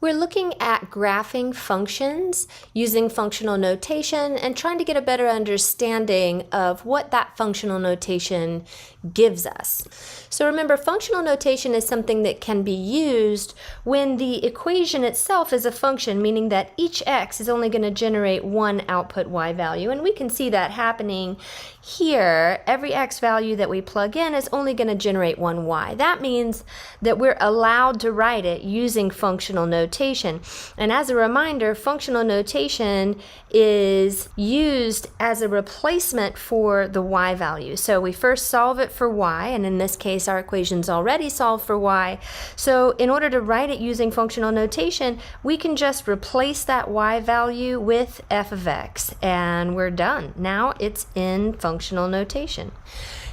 We're looking at graphing functions using functional notation and trying to get a better understanding of what that functional notation gives us. So remember, functional notation is something that can be used when the equation itself is a function, meaning that each x is only going to generate one output y value. And we can see that happening here. Every x value that we plug in is only going to generate one y. That means that we're allowed to write it using functional notation. And as a reminder, functional notation is used as a replacement for the y value. So we first solve it for y, and in this case our equation's already solved for y. So in order to write it using functional notation, we can just replace that y value with f of x, and we're done. Now it's in functional notation.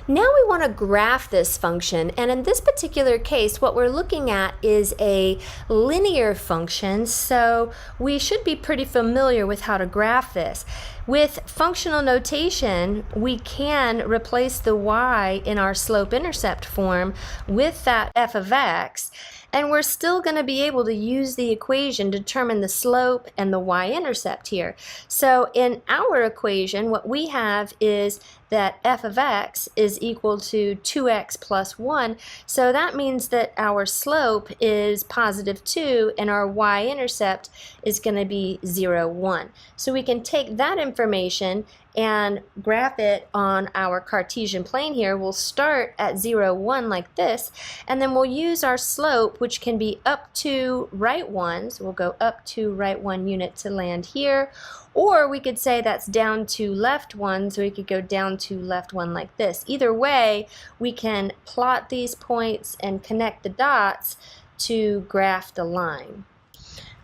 Now we want to graph this function, and in this particular case what we're looking at is a linear function, so we should be pretty familiar with how to graph this. With functional notation, we can replace the y in our slope-intercept form with that f of x, and we're still going to be able to use the equation to determine the slope and the y-intercept here. So in our equation, what we have is that f of x is equal to 2x plus 1. So that means that our slope is positive 2 and our y-intercept is going to be 0, 1. So we can take that information and graph it on our Cartesian plane here. We'll start at 0, 1 like this, and then we'll use our slope, which can be up to right 1, so we'll go up to right 1 unit to land here, or we could say that's down to left 1, so we could go down to left 1 like this. Either way, we can plot these points and connect the dots to graph the line.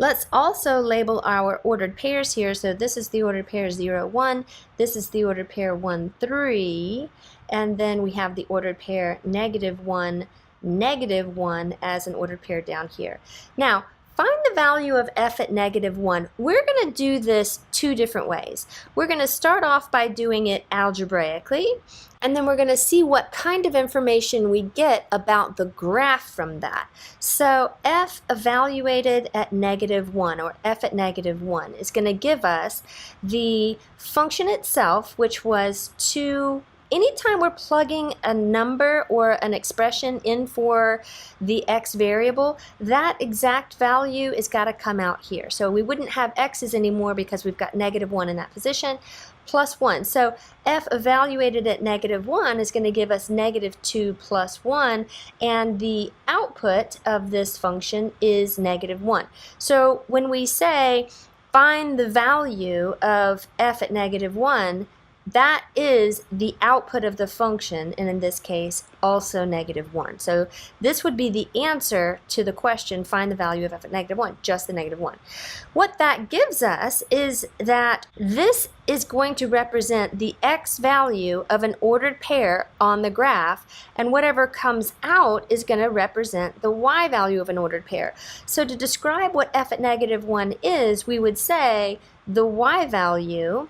Let's also label our ordered pairs here. So this is the ordered pair 0, 1, this is the ordered pair 1, 3, and then we have the ordered pair negative 1, negative 1 as an ordered pair down here. Now, find the value of f at negative 1. We're going to do this two different ways. We're going to start off by doing it algebraically, and then we're going to see what kind of information we get about the graph from that. So f evaluated at negative 1, or f at negative 1, is going to give us the function itself, which was 2. Anytime we're plugging a number or an expression in for the x variable, that exact value is got to come out here. So we wouldn't have x's anymore because we've got negative 1 in that position, plus 1. So f evaluated at negative 1 is going to give us negative 2 plus 1, and the output of this function is negative 1. So when we say find the value of f at negative 1, that is the output of the function, and in this case also negative 1. So this would be the answer to the question, find the value of f at negative 1, just the negative 1. What that gives us is that this is going to represent the x value of an ordered pair on the graph, and whatever comes out is going to represent the y value of an ordered pair. So to describe what f at negative 1 is, we would say the y value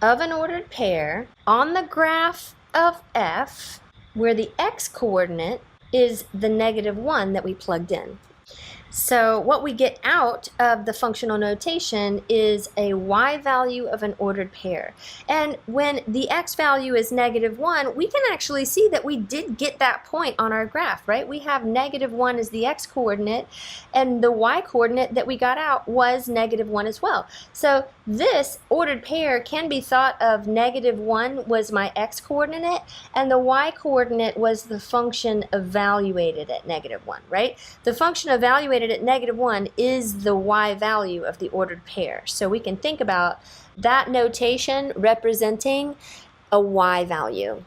of an ordered pair on the graph of f, where the x-coordinate is the negative 1 that we plugged in. So what we get out of the functional notation is a y value of an ordered pair. And when the x value is negative 1, we can actually see that we did get that point on our graph, right? We have negative 1 as the x-coordinate, and the y-coordinate that we got out was negative 1 as well. So this ordered pair can be thought of negative 1 was my x-coordinate, and the y-coordinate was the function evaluated at negative 1, right? The function evaluated at negative 1 is the y value of the ordered pair. So we can think about that notation representing a y value.